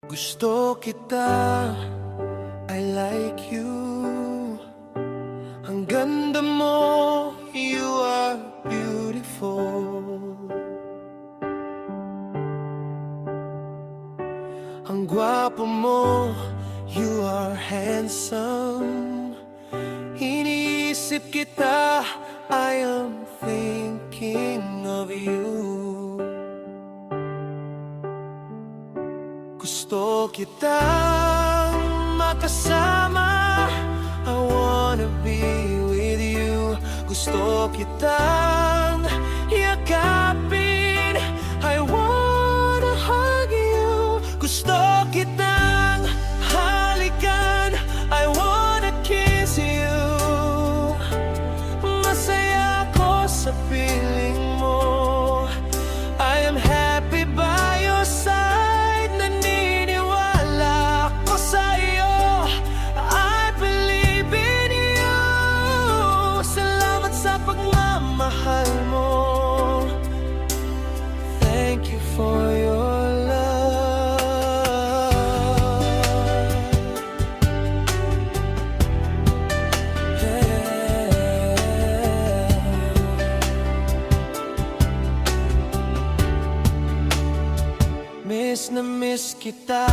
Gusto kita, I like you. Ang ganda mo, you are beautiful. Ang gwapo mo, you are handsome. Iniisip kita, I am thinking of you. Gusto kitang makasama, I wanna be with you. Gusto kitang yakapin, I wanna hug you. Gusto kitang halikan, I wanna kiss you. Masaya ako sa piling mo, I am happy by your side. Naniniwala ako sa'yo, I believe in you. Salamat sa pagmamahal mo, thank you for your love. Miss na miss kita,